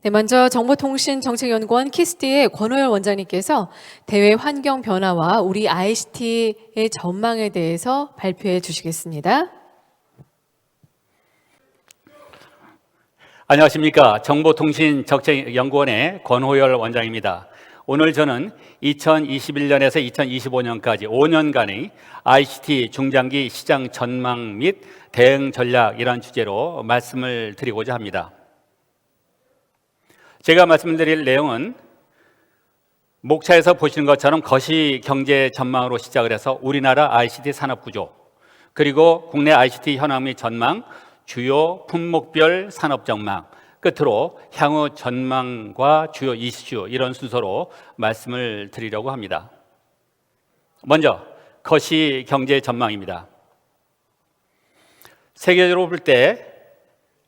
네, 먼저 정보통신정책연구원 키스티의 권호열 원장님께서 대외 환경 변화와 우리 ICT의 전망에 대해서 발표해 주시겠습니다. 안녕하십니까. 정보통신정책연구원의 권호열 원장입니다. 오늘 저는 2021년에서 2025년까지 5년간의 ICT 중장기 시장 전망 및 대응 전략이라는 주제로 말씀을 드리고자 합니다. 제가 말씀드릴 내용은 목차에서 보시는 것처럼 거시 경제 전망으로 시작을 해서 우리나라 ICT 산업 구조, 그리고 국내 ICT 현황 및 전망, 주요 품목별 산업 전망, 끝으로 향후 전망과 주요 이슈, 이런 순서로 말씀을 드리려고 합니다. 먼저 거시 경제 전망입니다. 세계적으로 볼 때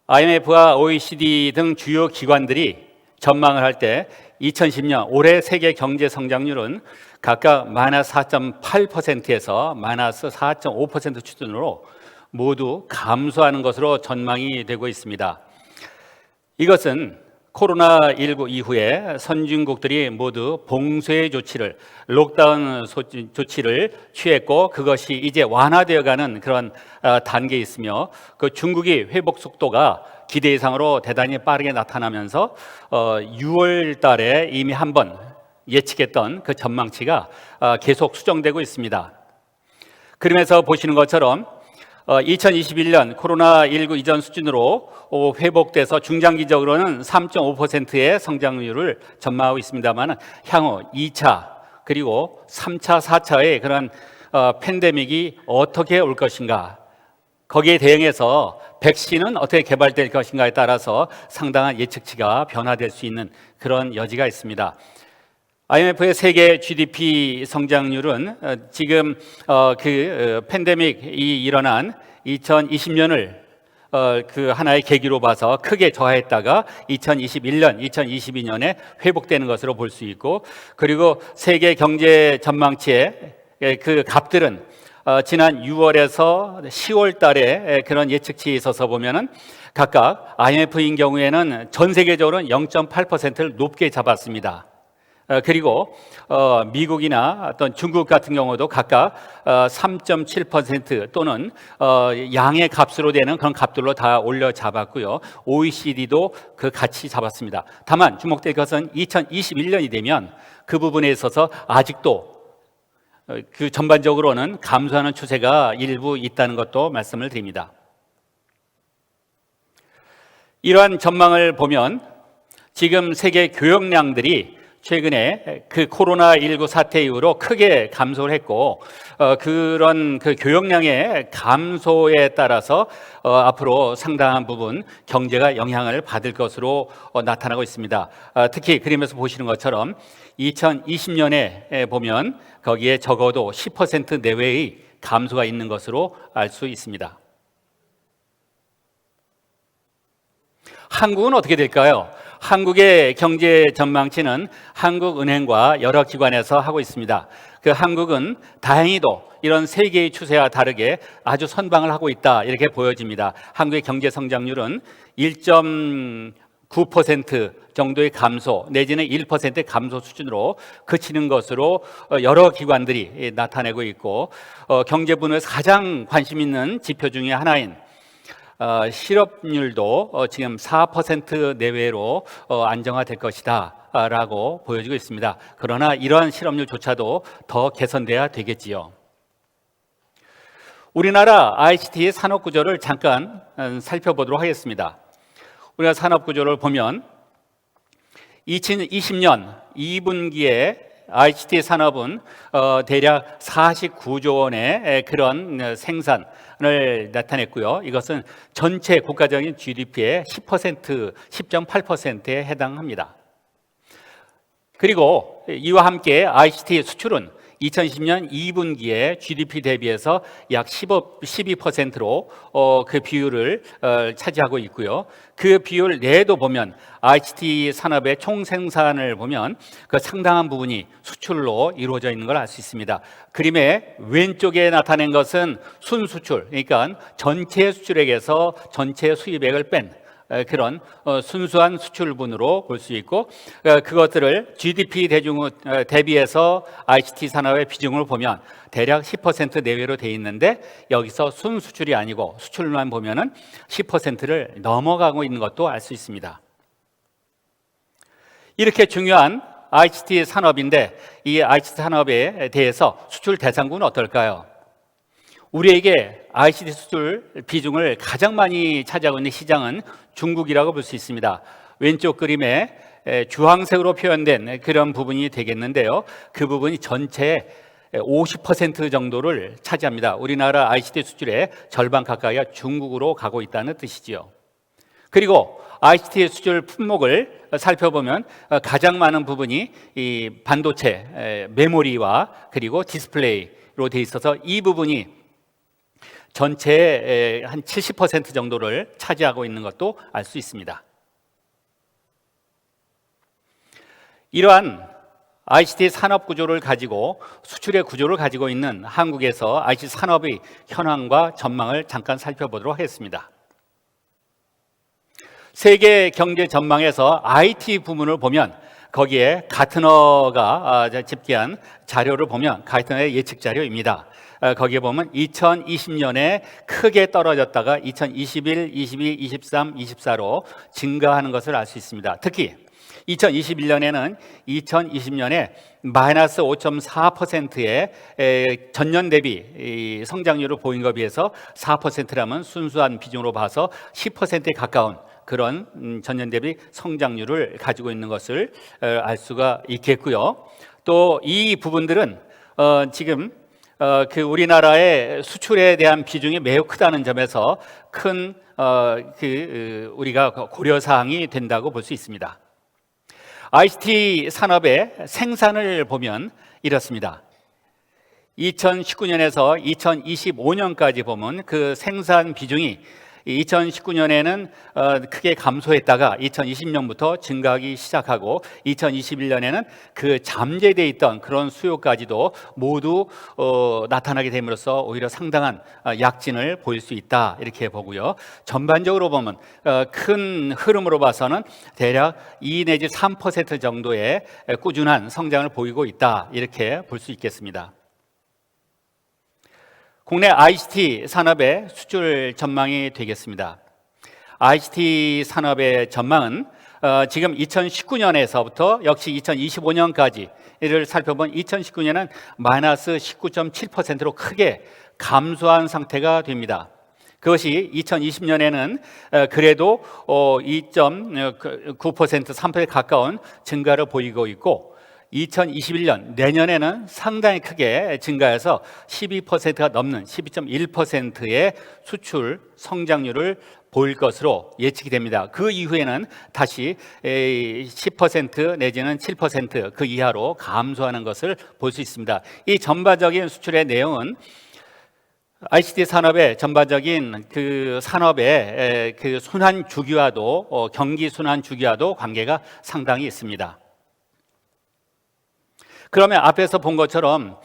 IMF와 OECD 등 주요 기관들이 전망을 할 때 2010년 올해 세계 경제 성장률은 각각 마이너스 4.8%에서 마이너스 4.5% 수준으로 모두 감소하는 것으로 전망이 되고 있습니다. 이것은 코로나19 이후에 선진국들이 모두 봉쇄 조치를, 록다운 조치를 취했고 그것이 이제 완화되어가는 그런 단계에 있으며 그 중국이 회복 속도가 기대 이상으로 대단히 빠르게 나타나면서 6월 달에 이미 한번 예측했던 그 전망치가 계속 수정되고 있습니다. 그러면서 보시는 것처럼 2021년 코로나19 이전 수준으로 회복돼서 중장기적으로는 3.5%의 성장률을 전망하고 있습니다만 향후 2차 그리고 3차, 4차의 그런 팬데믹이 어떻게 올 것인가, 거기에 대응해서 백신은 어떻게 개발될 것인가에 따라서 상당한 예측치가 변화될 수 있는 그런 여지가 있습니다. IMF의 세계 GDP 성장률은 지금 그 팬데믹이 일어난 2020년을 그 하나의 계기로 봐서 크게 저하했다가 2021년, 2022년에 회복되는 것으로 볼 수 있고, 그리고 세계 경제 전망치의 그 값들은 지난 6월에서 10월 달에 그런 예측치에 있어서 보면은 각각 IMF인 경우에는 전 세계적으로 0.8%를 높게 잡았습니다. 그리고 미국이나 어떤 중국 같은 경우도 각각 3.7% 또는 양의 값으로 되는 그런 값들로 다 올려 잡았고요. OECD도 그 같이 잡았습니다. 다만 주목될 것은 2021년이 되면 그 부분에 있어서 아직도 그 전반적으로는 감소하는 추세가 일부 있다는 것도 말씀을 드립니다. 이러한 전망을 보면 지금 세계 교역량들이 최근에 그 코로나19 사태 이후로 크게 감소를 했고 그런 그 교역량의 감소에 따라서 앞으로 상당한 부분 경제가 영향을 받을 것으로 나타나고 있습니다. 특히 그림에서 보시는 것처럼 2020년에 보면 거기에 적어도 10% 내외의 감소가 있는 것으로 알 수 있습니다. 한국은 어떻게 될까요? 한국의 경제 전망치는 한국은행과 여러 기관에서 하고 있습니다. 그 한국은 다행히도 이런 세계의 추세와 다르게 아주 선방을 하고 있다, 이렇게 보여집니다. 한국의 경제 성장률은 1.9% 정도의 감소 내지는 1%의 감소 수준으로 그치는 것으로 여러 기관들이 나타내고 있고, 경제 분야에서 가장 관심 있는 지표 중에 하나인 실업률도 지금 4% 내외로 안정화될 것이다 라고 보여지고 있습니다. 그러나 이러한 실업률조차도 더 개선돼야 되겠지요. 우리나라 ICT 산업 구조를 잠깐 살펴보도록 하겠습니다. 우리가 산업 구조를 보면 2020년 2분기에 ICT 산업은 대략 49조 원의 그런 생산을 나타냈고요. 이것은 전체 국가적인 GDP의 10%, 10.8%에 해당합니다. 그리고 이와 함께 ICT 수출은 2010년 2분기에 GDP 대비해서 약 12%로 그 비율을 차지하고 있고요. 그 비율 내에도 보면 ICT 산업의 총 생산을 보면 그 상당한 부분이 수출로 이루어져 있는 걸 알 수 있습니다. 그림의 왼쪽에 나타낸 것은 순수출, 그러니까 전체 수출액에서 전체 수입액을 뺀 그런 순수한 수출분으로 볼 수 있고, 그것들을 GDP 대비해서 ICT 산업의 비중을 보면 대략 10% 내외로 돼 있는데, 여기서 순수출이 아니고 수출만 보면은 10%를 넘어가고 있는 것도 알 수 있습니다. 이렇게 중요한 ICT 산업인데, 이 ICT 산업에 대해서 수출 대상군은 어떨까요? 우리에게 ICT 수출 비중을 가장 많이 차지하고 있는 시장은 중국이라고 볼 수 있습니다. 왼쪽 그림에 주황색으로 표현된 그런 부분이 되겠는데요. 그 부분이 전체의 50% 정도를 차지합니다. 우리나라 ICT 수출의 절반 가까이가 중국으로 가고 있다는 뜻이지요. 그리고 ICT 수출 품목을 살펴보면 가장 많은 부분이 이 반도체, 메모리와 그리고 디스플레이로 돼 있어서 이 부분이 전체의 한 70% 정도를 차지하고 있는 것도 알 수 있습니다. 이러한 ICT 산업 구조를 가지고 수출의 구조를 가지고 있는 한국에서 ICT 산업의 현황과 전망을 잠깐 살펴보도록 하겠습니다. 세계 경제 전망에서 IT 부문을 보면 거기에 가트너가 집계한 자료를 보면 가트너의 예측 자료입니다. 거기에 보면 2020년에 크게 떨어졌다가 2021, 22, 23, 24로 증가하는 것을 알 수 있습니다. 특히 2021년에는 2020년에 마이너스 5.4%의 전년 대비 성장률을 보인 것에 비해서 4%라면 순수한 비중으로 봐서 10%에 가까운 그런 전년 대비 성장률을 가지고 있는 것을 알 수가 있겠고요. 또 이 부분들은 지금 그 우리나라의 수출에 대한 비중이 매우 크다는 점에서 큰 우리가 고려 사항이 된다고 볼 수 있습니다. ICT 산업의 생산을 보면 이렇습니다. 2019년에서 2025년까지 보면 그 생산 비중이 2019년에는 크게 감소했다가 2020년부터 증가하기 시작하고 2021년에는 그 잠재되어 있던 그런 수요까지도 모두 나타나게 됨으로써 오히려 상당한 약진을 보일 수 있다 이렇게 보고요. 전반적으로 보면 큰 흐름으로 봐서는 대략 2 내지 3% 정도의 꾸준한 성장을 보이고 있다 이렇게 볼 수 있겠습니다. 국내 ICT 산업의 수출 전망이 되겠습니다. ICT 산업의 전망은 지금 2019년에서부터 역시 2025년까지를 살펴본 2019년은 마이너스 19.7%로 크게 감소한 상태가 됩니다. 그것이 2020년에는 그래도 2.9%, 3%에 가까운 증가를 보이고 있고 2021년 내년에는 상당히 크게 증가해서 12%가 넘는 12.1%의 수출 성장률을 보일 것으로 예측이 됩니다. 그 이후에는 다시 10% 내지는 7% 그 이하로 감소하는 것을 볼 수 있습니다. 이 전반적인 수출의 내용은 ICT 산업의 전반적인 그 산업의 그 순환 주기와도 경기 순환 주기와도 관계가 상당히 있습니다. 그러면 앞에서 본 것처럼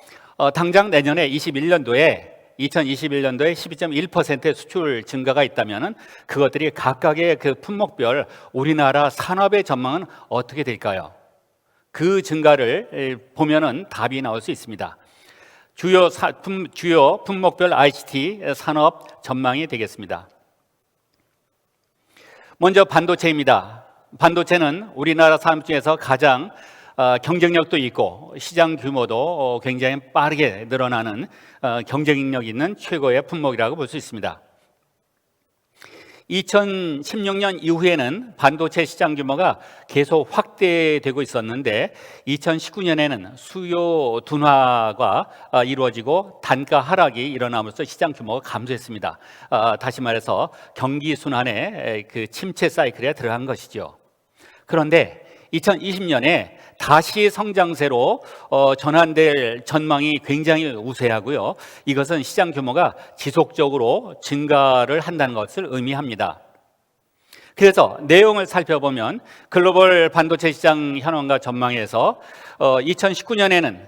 당장 내년에 2021년도에 12.1%의 수출 증가가 있다면 그것들이 각각의 그 품목별 우리나라 산업의 전망은 어떻게 될까요? 그 증가를 보면은 답이 나올 수 있습니다. 주요 품목별 ICT 산업 전망이 되겠습니다. 먼저 반도체입니다. 반도체는 우리나라 산업 중에서 가장 경쟁력도 있고 시장 규모도 굉장히 빠르게 늘어나는 경쟁력 있는 최고의 품목이라고 볼 수 있습니다. 2016년 이후에는 반도체 시장 규모가 계속 확대되고 있었는데 2019년에는 수요 둔화가 이루어지고 단가 하락이 일어남으로써 시장 규모가 감소했습니다. 다시 말해서 경기 순환의 그 침체 사이클에 들어간 것이죠. 그런데 2020년에 다시 성장세로 전환될 전망이 굉장히 우세하고요. 이것은 시장 규모가 지속적으로 증가를 한다는 것을 의미합니다. 그래서 내용을 살펴보면 글로벌 반도체 시장 현황과 전망에서 2019년에는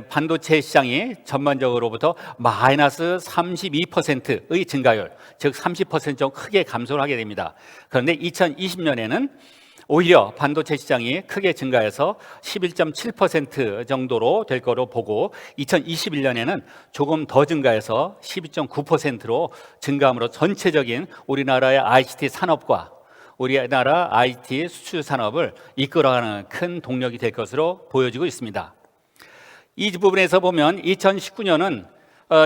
반도체 시장이 전반적으로부터 마이너스 32%의 증가율, 즉 30% 정도 크게 감소를 하게 됩니다. 그런데 2020년에는 오히려 반도체 시장이 크게 증가해서 11.7% 정도로 될 거로 보고 2021년에는 조금 더 증가해서 12.9%로 증가함으로 전체적인 우리나라의 ICT 산업과 우리나라 IT 수출 산업을 이끌어가는 큰 동력이 될 것으로 보여지고 있습니다. 이 부분에서 보면 2019년은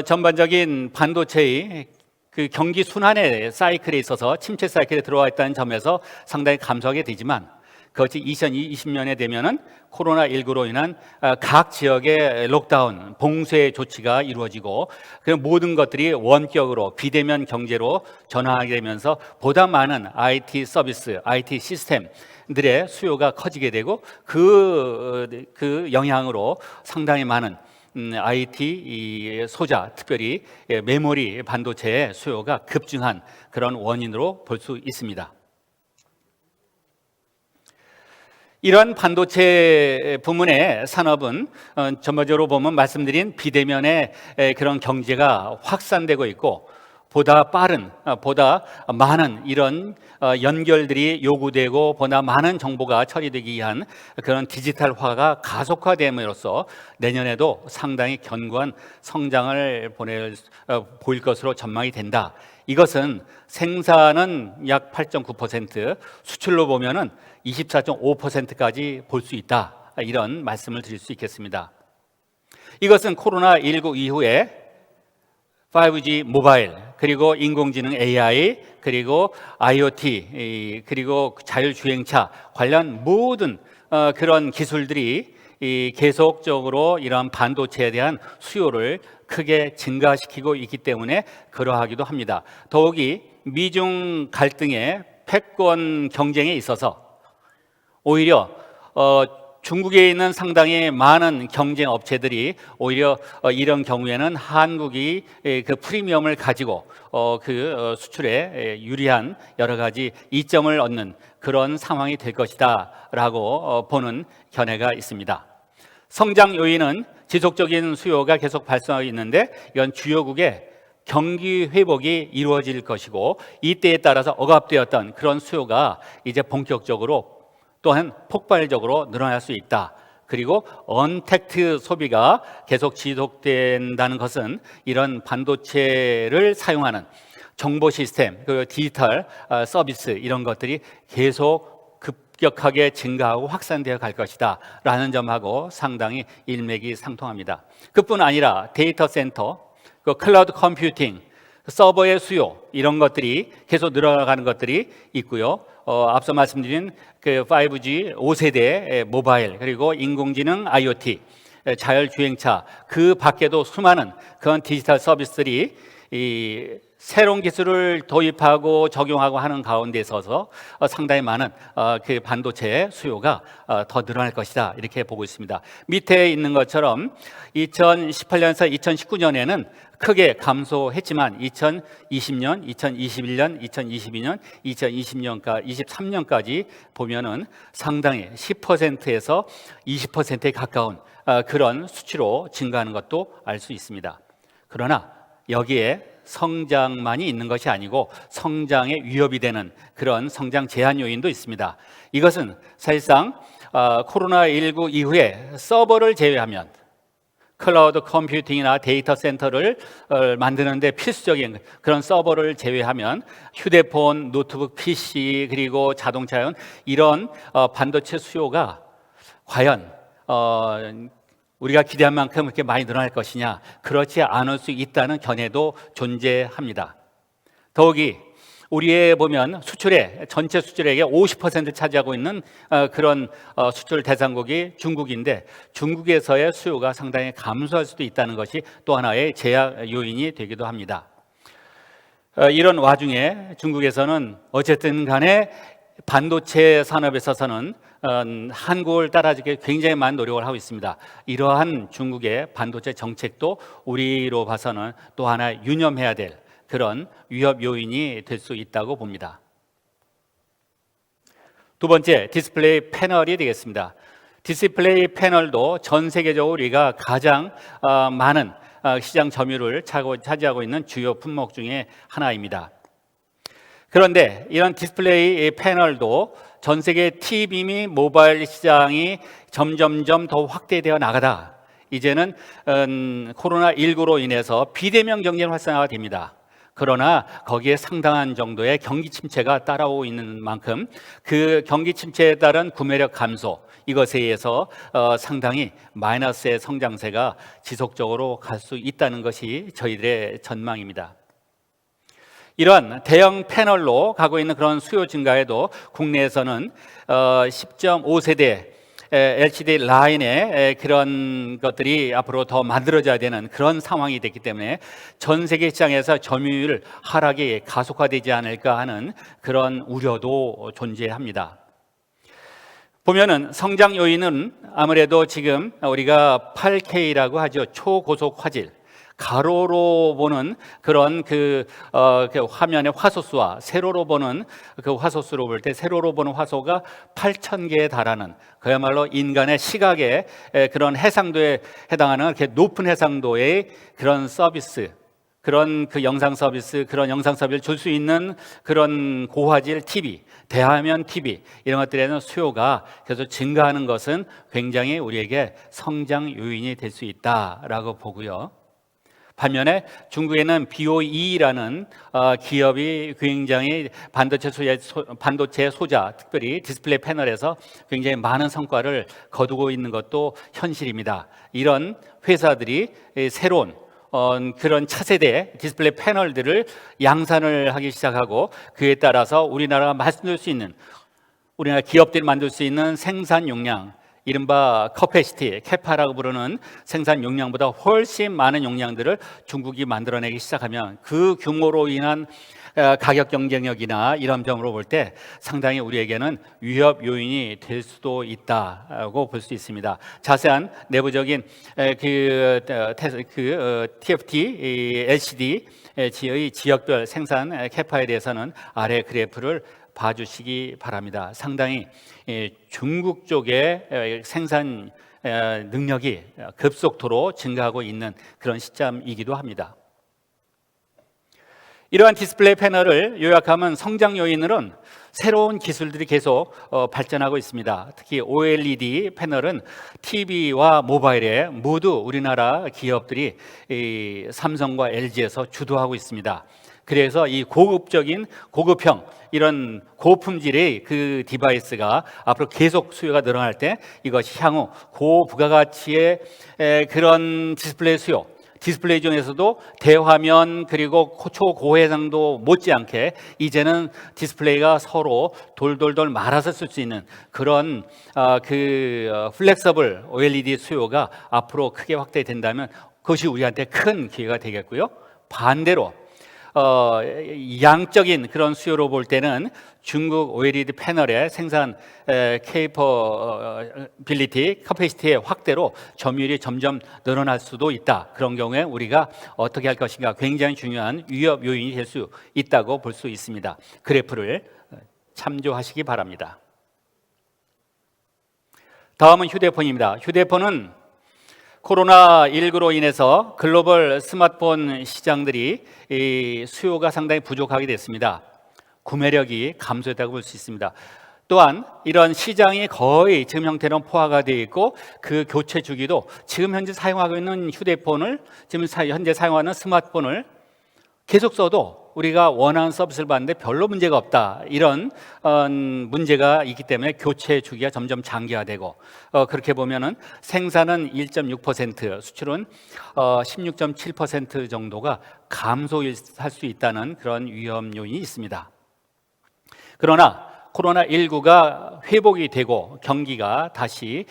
전반적인 반도체의 그 경기 순환의 사이클에 있어서 침체 사이클에 들어와 있다는 점에서 상당히 감소하게 되지만 그것이 2020년에 되면은 코로나19로 인한 각 지역의 록다운, 봉쇄 조치가 이루어지고 그 모든 것들이 원격으로 비대면 경제로 전환하게 되면서 보다 많은 IT 서비스, IT 시스템들의 수요가 커지게 되고 그 영향으로 상당히 많은 IT 소자, 특별히 메모리 반도체의 수요가 급증한 그런 원인으로 볼 수 있습니다. 이러한 반도체 부문의 산업은 전반적으로 보면 말씀드린 비대면의 그런 경제가 확산되고 있고 보다 빠른, 보다 많은 이런 연결들이 요구되고 보다 많은 정보가 처리되기 위한 그런 디지털화가 가속화됨으로써 내년에도 상당히 견고한 성장을 보일 것으로 전망이 된다. 이것은 생산은 약 8.9%, 수출로 보면은 24.5%까지 볼 수 있다. 이런 말씀을 드릴 수 있겠습니다. 이것은 코로나19 이후에 5G 모바일, 그리고 인공지능 AI, 그리고 IoT, 그리고 자율주행차 관련 모든 그런 기술들이 계속적으로 이러한 반도체에 대한 수요를 크게 증가시키고 있기 때문에 그러하기도 합니다. 더욱이 미중 갈등의 패권 경쟁에 있어서 오히려 중국에 있는 상당히 많은 경쟁 업체들이 오히려 이런 경우에는 한국이 그 프리미엄을 가지고 그 수출에 유리한 여러 가지 이점을 얻는 그런 상황이 될 것이다라고 보는 견해가 있습니다. 성장 요인은 지속적인 수요가 계속 발생하고 있는데 이건 주요국의 경기 회복이 이루어질 것이고 이때에 따라서 억압되었던 그런 수요가 이제 본격적으로 또한 폭발적으로 늘어날 수 있다. 그리고 언택트 소비가 계속 지속된다는 것은 이런 반도체를 사용하는 정보 시스템, 그리고 디지털 서비스 이런 것들이 계속 급격하게 증가하고 확산되어 갈 것이다 라는 점하고 상당히 일맥이 상통합니다. 그뿐 아니라 데이터 센터, 그 클라우드 컴퓨팅, 서버의 수요 이런 것들이 계속 늘어나가는 것들이 있고요. 앞서 말씀드린 그 5G 5세대 모바일 그리고 인공지능 IoT 자율주행차 그 밖에도 수많은 그런 디지털 서비스들이 이 새로운 기술을 도입하고 적용하고 하는 가운데 있어서 상당히 많은 그 반도체의 수요가 더 늘어날 것이다 이렇게 보고 있습니다. 밑에 있는 것처럼 2018년에서 2019년에는 크게 감소했지만 2020년, 2021년, 2022년, 2023년까지 보면은 상당히 10%에서 20%에 가까운 그런 수치로 증가하는 것도 알 수 있습니다. 그러나 여기에 성장만이 있는 것이 아니고 성장에 위협이 되는 그런 성장 제한 요인도 있습니다. 이것은 사실상 코로나19 이후에 서버를 제외하면 클라우드 컴퓨팅이나 데이터 센터를 만드는 데 필수적인 그런 서버를 제외하면 휴대폰, 노트북, PC 그리고 자동차용 이런 반도체 수요가 과연 우리가 기대한 만큼 그렇게 많이 늘어날 것이냐, 그렇지 않을 수 있다는 견해도 존재합니다. 더욱이 우리의 보면 수출의 전체 수출액의 50% 차지하고 있는 그런 수출 대상국이 중국인데 중국에서의 수요가 상당히 감소할 수도 있다는 것이 또 하나의 제약 요인이 되기도 합니다. 이런 와중에 중국에서는 어쨌든 간에 반도체 산업에 있어서는 한국을 따라주기 굉장히 많은 노력을 하고 있습니다. 이러한 중국의 반도체 정책도 우리로 봐서는 또 하나 유념해야 될 그런 위협 요인이 될 수 있다고 봅니다. 두 번째, 디스플레이 패널이 되겠습니다. 디스플레이 패널도 전 세계적으로 우리가 가장 많은 시장 점유율을 차지하고 있는 주요 품목 중에 하나입니다. 그런데 이런 디스플레이 패널도 전 세계 TV 및 모바일 시장이 점점점 더 확대되어 나가다 이제는 코로나19로 인해서 비대면 경쟁 활성화가 됩니다. 그러나 거기에 상당한 정도의 경기 침체가 따라오고 있는 만큼 그 경기 침체에 따른 구매력 감소 이것에 의해서 상당히 마이너스의 성장세가 지속적으로 갈 수 있다는 것이 저희들의 전망입니다. 이러한 대형 패널로 가고 있는 그런 수요 증가에도 국내에서는 10.5세대 LCD 라인의 그런 것들이 앞으로 더 만들어져야 되는 그런 상황이 됐기 때문에 전 세계 시장에서 점유율 하락이 가속화되지 않을까 하는 그런 우려도 존재합니다. 보면은 성장 요인은 아무래도 지금 우리가 8K라고 하죠. 초고속 화질. 가로로 보는 그런 그 화면의 화소수와 세로로 보는 그 화소수로 볼 때 세로로 보는 화소가 8,000개에 달하는 그야말로 인간의 시각의 그런 해상도에 해당하는 이렇게 높은 해상도의 그런 서비스, 그런 그 영상 서비스, 그런 영상 서비스를 줄 수 있는 그런 고화질 TV, 대화면 TV 이런 것들에는 수요가 계속 증가하는 것은 굉장히 우리에게 성장 요인이 될 수 있다라고 보고요. 반면에 중국에는 BOE라는 기업이 굉장히 반도체 소자, 특별히 디스플레이 패널에서 굉장히 많은 성과를 거두고 있는 것도 현실입니다. 이런 회사들이 새로운 그런 차세대 디스플레이 패널들을 양산을 하기 시작하고 그에 따라서 우리나라가 만들 수 있는 우리나라 기업들이 만들 수 있는 생산 용량 이른바 커패시티, 캐파라고 부르는 생산 용량보다 훨씬 많은 용량들을 중국이 만들어내기 시작하면 그 규모로 인한 가격 경쟁력이나 이런 점으로 볼 때 상당히 우리에게는 위협 요인이 될 수도 있다고 볼 수 있습니다. 자세한 내부적인 TFT, LCD의 지역별 생산 캐파에 대해서는 아래 그래프를 봐주시기 바랍니다. 상당히 중국 쪽의 생산 능력이 급속도로 증가하고 있는 그런 시점이기도 합니다. 이러한 디스플레이 패널을 요약하면 성장 요인으로는 새로운 기술들이 계속 발전하고 있습니다. 특히 OLED 패널은 TV와 모바일에 모두 우리나라 기업들이 삼성과 LG에서 주도하고 있습니다. 그래서 이 고급형 이런 고품질의 그 디바이스가 앞으로 계속 수요가 늘어날 때 이것이 향후 고부가가치의 그런 디스플레이 수요, 디스플레이 중에서도 대화면 그리고 초고해상도 못지않게 이제는 디스플레이가 서로 돌돌돌 말아서 쓸 수 있는 그런 플렉서블 OLED 수요가 앞으로 크게 확대된다면 그것이 우리한테 큰 기회가 되겠고요. 반대로 양적인 그런 수요로 볼 때는 중국 OLED 패널의 생산 케이퍼빌리티, 커패시티의 확대로 점유율이 점점 늘어날 수도 있다. 그런 경우에 우리가 어떻게 할 것인가 굉장히 중요한 위협 요인이 될 수 있다고 볼 수 있습니다. 그래프를 참조하시기 바랍니다. 다음은 휴대폰입니다. 휴대폰은 코로나19로 인해서 글로벌 스마트폰 시장들이 수요가 상당히 부족하게 됐습니다. 구매력이 감소했다고 볼 수 있습니다. 또한 이런 시장이 거의 지금 형태로 포화가 되어 있고 그 교체 주기도 지금 현재 사용하고 있는 휴대폰을 지금 현재 사용하는 스마트폰을 계속 써도 우리가 원하는 서비스를 받는데 별로 문제가 없다. 이런 문제가 있기 때문에 교체 주기가 점점 장기화되고 그렇게 보면은 생산은 1.6%, 수출은 16.7% 정도가 감소할 수 있다는 그런 위험 요인이 있습니다. 그러나 코로나19가 회복이 되고 경기가 다시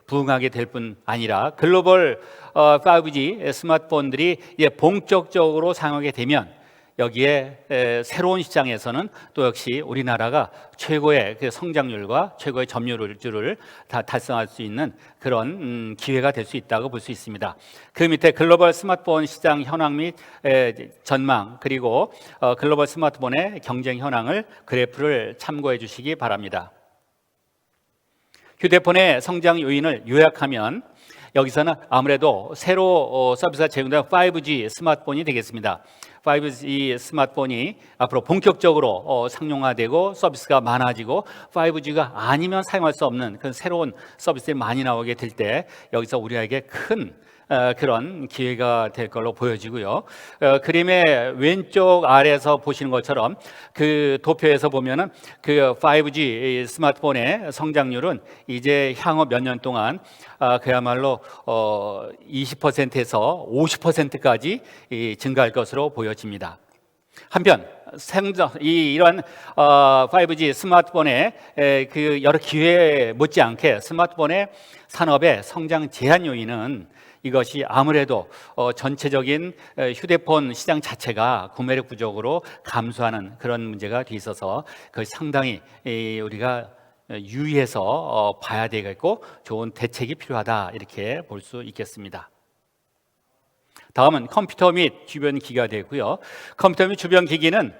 부흥하게 될 뿐 아니라 글로벌 5G 스마트폰들이 이제 본격적으로 사용하게 되면 여기에 새로운 시장에서는 또 역시 우리나라가 최고의 그 성장률과 최고의 점유율을 다 달성할 수 있는 그런 기회가 될 수 있다고 볼 수 있습니다. 그 밑에 글로벌 스마트폰 시장 현황 및 전망 그리고 글로벌 스마트폰의 경쟁 현황을 그래프를 참고해 주시기 바랍니다. 휴대폰의 성장 요인을 요약하면 여기서는 아무래도 새로 서비스가 제공된 5G 스마트폰이 되겠습니다. 5G 스마트폰이 앞으로 본격적으로 상용화되고 서비스가 많아지고 5G가 아니면 사용할 수 없는 그런 새로운 서비스들이 많이 나오게 될 때 여기서 우리에게 큰 그런 기회가 될 걸로 보여지고요. 그림의 왼쪽 아래에서 보시는 것처럼 그 도표에서 보면은 그 5G 스마트폰의 성장률은 이제 향후 몇 년 동안 그야말로 20%에서 50%까지 증가할 것으로 보여집니다. 한편 이러한 5G 스마트폰의 그 여러 기회에 못지않게 스마트폰의 산업의 성장 제한 요인은 이것이 아무래도 전체적인 휴대폰 시장 자체가 구매력 부족으로 감소하는 그런 문제가 돼 있어서 그것이 상당히 우리가 유의해서 봐야 되겠고 좋은 대책이 필요하다 이렇게 볼 수 있겠습니다. 다음은 컴퓨터 및 주변 기기가 되고요. 컴퓨터 및 주변 기기는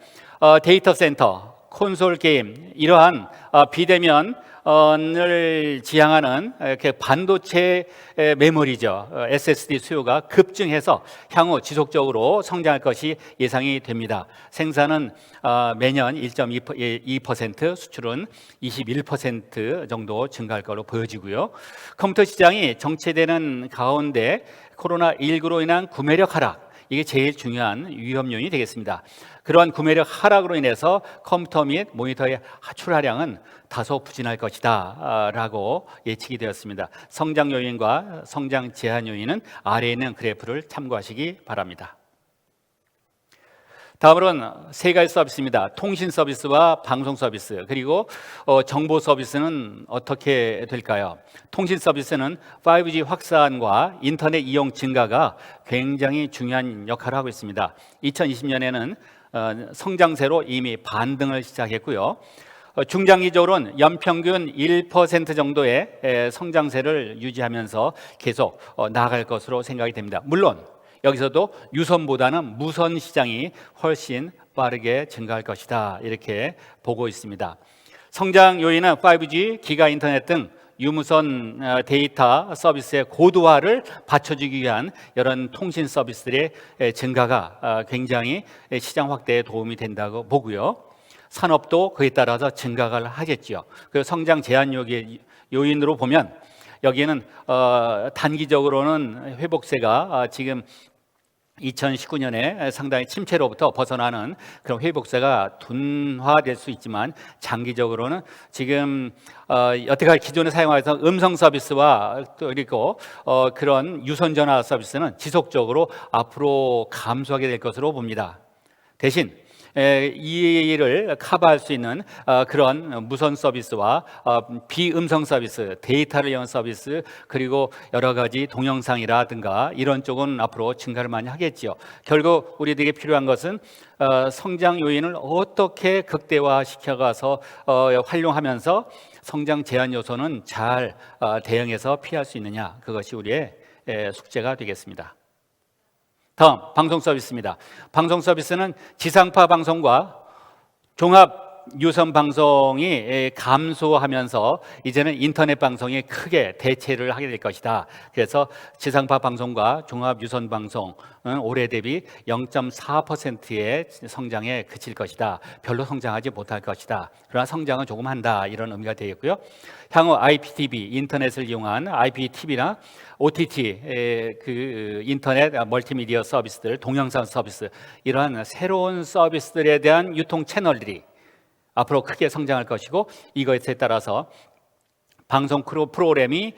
데이터 센터, 콘솔 게임 이러한 비대면을 지향하는 반도체 메모리죠. SSD 수요가 급증해서 향후 지속적으로 성장할 것이 예상이 됩니다. 생산은 매년 1.2%, 수출은 21% 정도 증가할 것으로 보여지고요. 컴퓨터 시장이 정체되는 가운데 코로나19로 인한 구매력 하락, 이게 제일 중요한 위험 요인이 되겠습니다. 그러한 구매력 하락으로 인해서 컴퓨터 및 모니터의 출하량은 다소 부진할 것이다 라고 예측이 되었습니다. 성장 요인과 성장 제한 요인은 아래에 있는 그래프를 참고하시기 바랍니다. 다음으로는 세 가지 서비스입니다. 통신 서비스와 방송 서비스, 그리고 정보 서비스는 어떻게 될까요? 통신 서비스는 5G 확산과 인터넷 이용 증가가 굉장히 중요한 역할을 하고 있습니다. 2020년에는 성장세로 이미 반등을 시작했고요. 중장기적으로는 연평균 1% 정도의 성장세를 유지하면서 계속 나아갈 것으로 생각이 됩니다. 물론 여기서도 유선보다는 무선 시장이 훨씬 빠르게 증가할 것이다 이렇게 보고 있습니다. 성장 요인은 5G, 기가 인터넷 등 유무선 데이터 서비스의 고도화를 받쳐주기 위한 이런 통신 서비스들의 증가가 굉장히 시장 확대에 도움이 된다고 보고요. 산업도 그에 따라서 증가를 하겠죠. 그 성장 제한 요인으로 보면 여기에는 단기적으로는 회복세가 지금 2019년에 상당히 침체로부터 벗어나는 그런 회복세가 둔화될 수 있지만 장기적으로는 지금 여태까지 기존에 사용하던 음성 서비스와 또 그리고 그런 유선 전화 서비스는 지속적으로 앞으로 감소하게 될 것으로 봅니다. 대신 이 일을 커버할 수 있는 그런 무선 서비스와 비음성 서비스, 데이터를 이용한 서비스, 그리고 여러 가지 동영상이라든가 이런 쪽은 앞으로 증가를 많이 하겠지요. 결국 우리들에게 필요한 것은 성장 요인을 어떻게 극대화시켜가서 활용하면서 성장 제한 요소는 잘 대응해서 피할 수 있느냐, 그것이 우리의 숙제가 되겠습니다. 다음 방송 서비스입니다. 방송 서비스는 지상파 방송과 종합 유선 방송이 감소하면서 이제는 인터넷 방송이 크게 대체를 하게 될 것이다. 그래서 지상파 방송과 종합 유선 방송은 올해 대비 0.4%의 성장에 그칠 것이다. 별로 성장하지 못할 것이다. 그러나 성장은 조금 한다. 이런 의미가 되겠고요. 향후 IPTV, 인터넷을 이용한 IPTV나 OTT, 그 인터넷 멀티미디어 서비스들, 동영상 서비스, 이러한 새로운 서비스들에 대한 유통 채널들이 앞으로 크게 성장할 것이고, 이것에 따라서 방송 프로그램이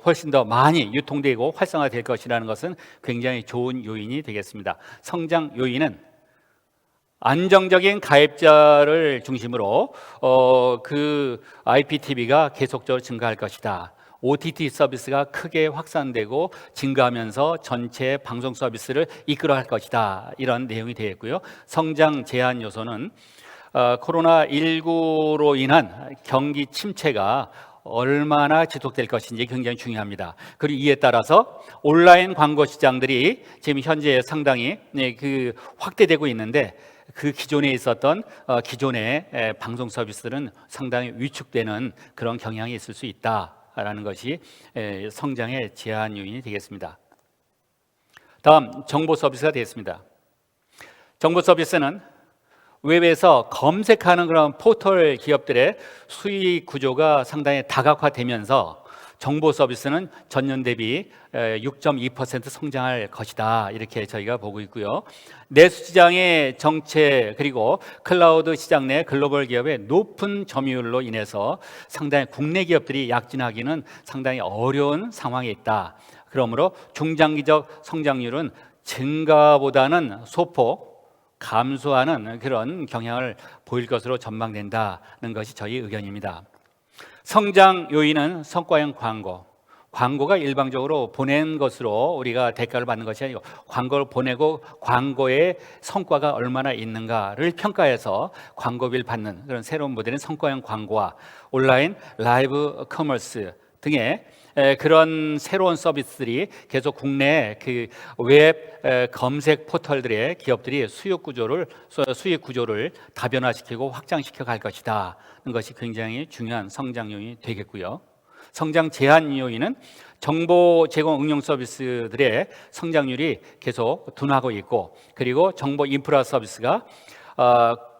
훨씬 더 많이 유통되고 활성화될 것이라는 것은 굉장히 좋은 요인이 되겠습니다. 성장 요인은 안정적인 가입자를 중심으로 그 IPTV가 계속적으로 증가할 것이다. OTT 서비스가 크게 확산되고 증가하면서 전체 방송 서비스를 이끌어갈 것이다. 이런 내용이 되겠고요. 성장 제한 요소는 코로나19로 인한 경기 침체가 얼마나 지속될 것인지 굉장히 중요합니다. 그리고 이에 따라서 온라인 광고 시장들이 지금 현재 상당히 확대되고 있는데 그 기존에 있었던 기존의 방송 서비스들은 상당히 위축되는 그런 경향이 있을 수 있다라는 것이 성장의 제한 요인이 되겠습니다. 다음 정보 서비스가 되겠습니다. 정보 서비스는 웹에서 검색하는 그런 포털 기업들의 수익 구조가 상당히 다각화되면서 정보 서비스는 전년 대비 6.2% 성장할 것이다, 이렇게 저희가 보고 있고요. 내수 시장의 정체 그리고 클라우드 시장 내 글로벌 기업의 높은 점유율로 인해서 상당히 국내 기업들이 약진하기는 상당히 어려운 상황에 있다. 그러므로 중장기적 성장률은 증가보다는 소폭 감소하는 그런 경향을 보일 것으로 전망된다는 것이 저희 의견입니다. 성장 요인은 성과형 광고가 일방적으로 보낸 것으로 우리가 대가를 받는 것이 아니고 광고를 보내고 광고의 성과가 얼마나 있는가를 평가해서 광고비를 받는 그런 새로운 모델인 성과형 광고와 온라인 라이브 커머스 등의 그런 새로운 서비스들이 계속 국내 그 웹 검색 포털들의 기업들이 수익 구조를 다변화시키고 확장시켜 갈 것이다. 는 것이 굉장히 중요한 성장 요인이 되겠고요. 성장 제한 요인은 정보 제공 응용 서비스들의 성장률이 계속 둔화하고 있고, 그리고 정보 인프라 서비스가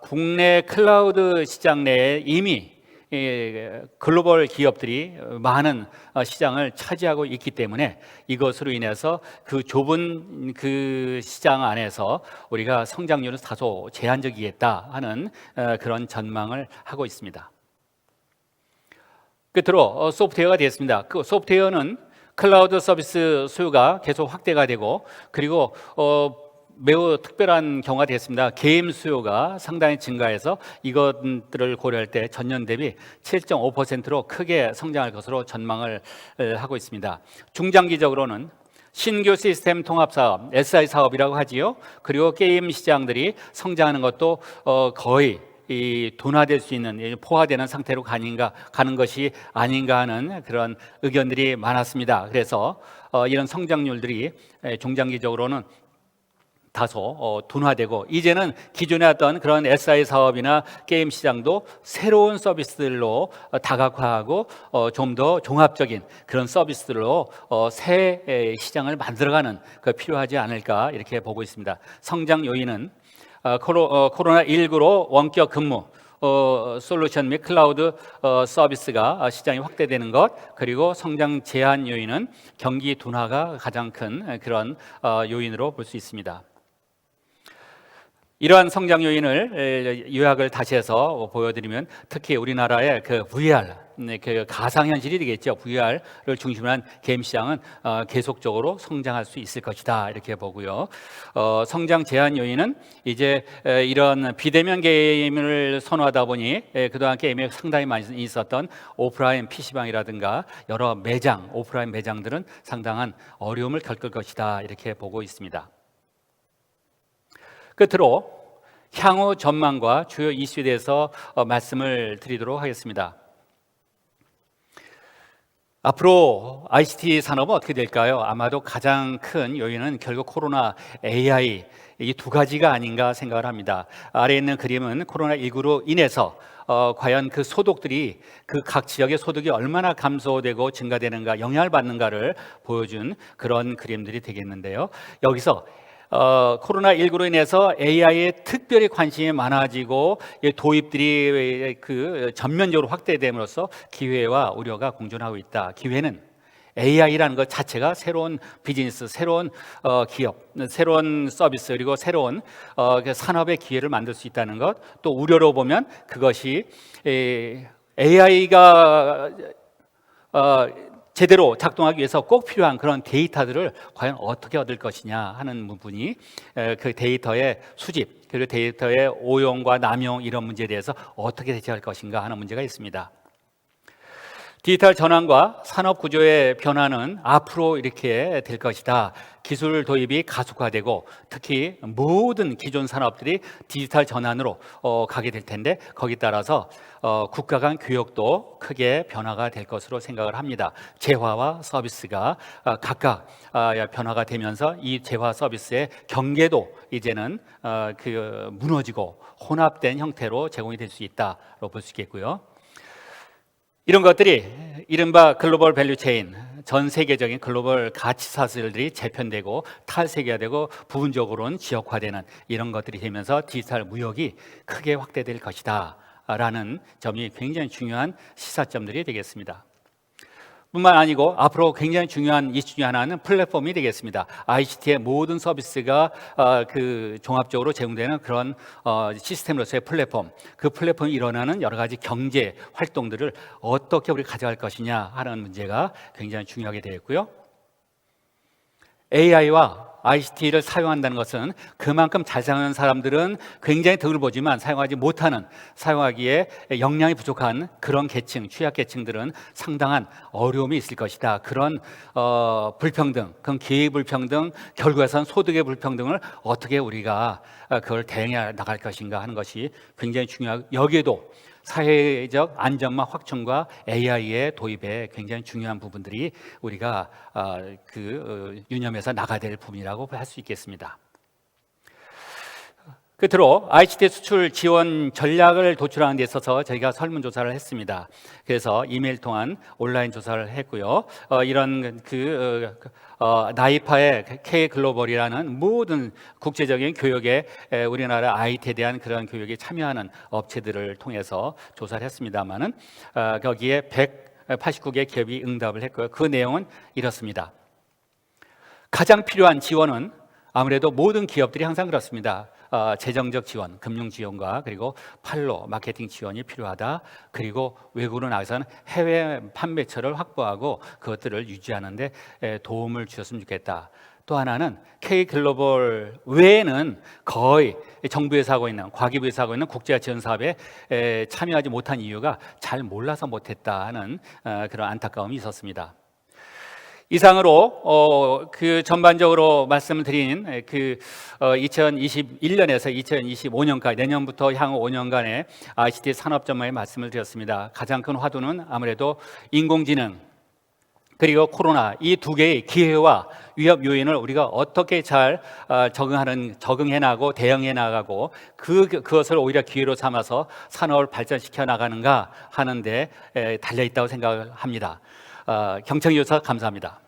국내 클라우드 시장 내에 이미 글로벌 기업들이 많은 시장을 차지하고 있기 때문에 이것으로 인해서 그 좁은 그 시장 안에서 우리가 성장률은 다소 제한적이겠다 하는 그런 전망을 하고 있습니다. 끝으로 소프트웨어가 되겠습니다. 그 소프트웨어는 클라우드 서비스 수요가 계속 확대가 되고, 그리고 매우 특별한 경우가 되겠습니다. 게임 수요가 상당히 증가해서 이것들을 고려할 때 전년 대비 7.5%로 크게 성장할 것으로 전망을 하고 있습니다. 중장기적으로는 신규 시스템 통합 사업, SI 사업이라고 하지요. 그리고 게임 시장들이 성장하는 것도 거의 둔화될 수 있는, 포화되는 상태로 가는 것이 아닌가 하는 그런 의견들이 많았습니다. 그래서 이런 성장률들이 중장기적으로는 다소 둔화되고, 이제는 기존에 했던 그런 SI 사업이나 게임 시장도 새로운 서비스들로 다각화하고 좀 더 종합적인 그런 서비스들로 새 시장을 만들어가는 그 필요하지 않을까, 이렇게 보고 있습니다. 성장 요인은 코로나19로 원격 근무 솔루션 및 클라우드 서비스가 시장이 확대되는 것, 그리고 성장 제한 요인은 경기 둔화가 가장 큰 그런 요인으로 볼 수 있습니다. 이러한 성장 요인을 요약을 다시 해서 보여드리면, 특히 우리나라의 그 VR, 그 가상현실이 되겠죠. VR을 중심으로 한 게임 시장은 계속적으로 성장할 수 있을 것이다, 이렇게 보고요. 성장 제한 요인은 이제 이런 비대면 게임을 선호하다 보니 그동안 게임에 상당히 많이 있었던 오프라인 PC방이라든가 여러 매장, 오프라인 매장들은 상당한 어려움을 겪을 것이다, 이렇게 보고 있습니다. 끝으로 향후 전망과 주요 이슈에 대해서 말씀을 드리도록 하겠습니다. 앞으로 ICT 산업은 어떻게 될까요? 아마도 가장 큰 요인은 결국 코로나, AI 이 두 가지가 아닌가 생각을 합니다. 아래에 있는 그림은 코로나19로 인해서 과연 그 소득들이, 그 각 지역의 소득이 얼마나 감소되고 증가되는가, 영향을 받는가를 보여준 그런 그림들이 되겠는데요. 여기서 코로나19로 인해서 AI에 특별히 관심이 많아지고 도입들이 그 전면적으로 확대됨으로써 기회와 우려가 공존하고 있다. 기회는 AI라는 것 자체가 새로운 비즈니스, 새로운 기업, 새로운 서비스, 그리고 새로운 산업의 기회를 만들 수 있다는 것. 또 우려로 보면 그것이 AI가 제대로 작동하기 위해서 꼭 필요한 그런 데이터들을 과연 어떻게 얻을 것이냐 하는 부분이, 그 데이터의 수집, 그리고 데이터의 오용과 남용, 이런 문제에 대해서 어떻게 대처할 것인가 하는 문제가 있습니다. 디지털 전환과 산업 구조의 변화는 앞으로 이렇게 될 것이다. 기술 도입이 가속화되고 특히 모든 기존 산업들이 디지털 전환으로 가게 될 텐데 거기에 따라서 국가 간 교역도 크게 변화가 될 것으로 생각을 합니다. 재화와 서비스가 각각 변화가 되면서 이 재화 서비스의 경계도 이제는 무너지고 혼합된 형태로 제공이 될 수 있다고 볼 수 있겠고요. 이런 것들이 이른바 글로벌 밸류 체인, 전 세계적인 글로벌 가치 사슬들이 재편되고 탈세계화되고 부분적으로는 지역화되는 이런 것들이 되면서 디지털 무역이 크게 확대될 것이다 라는 점이 굉장히 중요한 시사점들이 되겠습니다. 뿐만 아니고 앞으로 굉장히 중요한 이슈 중 하나는 플랫폼이 되겠습니다. ICT의 모든 서비스가 종합적으로 제공되는 그런 시스템으로서의 플랫폼, 그 플랫폼이 일어나는 여러 가지 경제 활동들을 어떻게 우리가 가져갈 것이냐 하는 문제가 굉장히 중요하게 되겠고요. AI와 ICT를 사용한다는 것은 그만큼 잘 사용하는 사람들은 굉장히 덕을 보지만 사용하지 못하는, 사용하기에 역량이 부족한 그런 계층, 취약계층들은 상당한 어려움이 있을 것이다. 그런 불평등, 그런 기회 불평등, 결국에서는 소득의 불평등을 어떻게 우리가 그걸 대응해 나갈 것인가 하는 것이 굉장히 중요하고, 여기에도 사회적 안전망 확충과 AI의 도입에 굉장히 중요한 부분들이 우리가 유념해서 나가야 될 부분이라고 할 수 있겠습니다. 끝으로 ICT 수출 지원 전략을 도출하는 데 있어서 저희가 설문조사를 했습니다. 그래서 이메일 통한 온라인 조사를 했고요. 이런 나이파의 K글로벌이라는 모든 국제적인 교역에 우리나라 IT에 대한 그런 교육에 참여하는 업체들을 통해서 조사를 했습니다만은 거기에 189개 기업이 응답을 했고요. 그 내용은 이렇습니다. 가장 필요한 지원은 아무래도 모든 기업들이 항상 그렇습니다. 재정적 지원, 금융 지원과 그리고 판로, 마케팅 지원이 필요하다. 그리고 외국으로 나가서는 해외 판매처를 확보하고 그것들을 유지하는 데 도움을 주셨으면 좋겠다. 또 하나는 K글로벌 외에는 거의 정부에서 하고 있는, 과기부에서 하고 있는 국제화 지원 사업에 참여하지 못한 이유가 잘 몰라서 못했다 하는 그런 안타까움이 있었습니다. 이상으로 전반적으로 말씀을 드린 2021년에서 2025년까지 내년부터 향후 5년간의 ICT 산업 전망의 말씀을 드렸습니다. 가장 큰 화두는 아무래도 인공지능 그리고 코로나, 이 두 개의 기회와 위협 요인을 우리가 어떻게 잘 적응해 나가고 대응해 나가고 그것을 오히려 기회로 삼아서 산업을 발전시켜 나가는가 하는데 달려 있다고 생각을 합니다. 경청해 주셔서 감사합니다.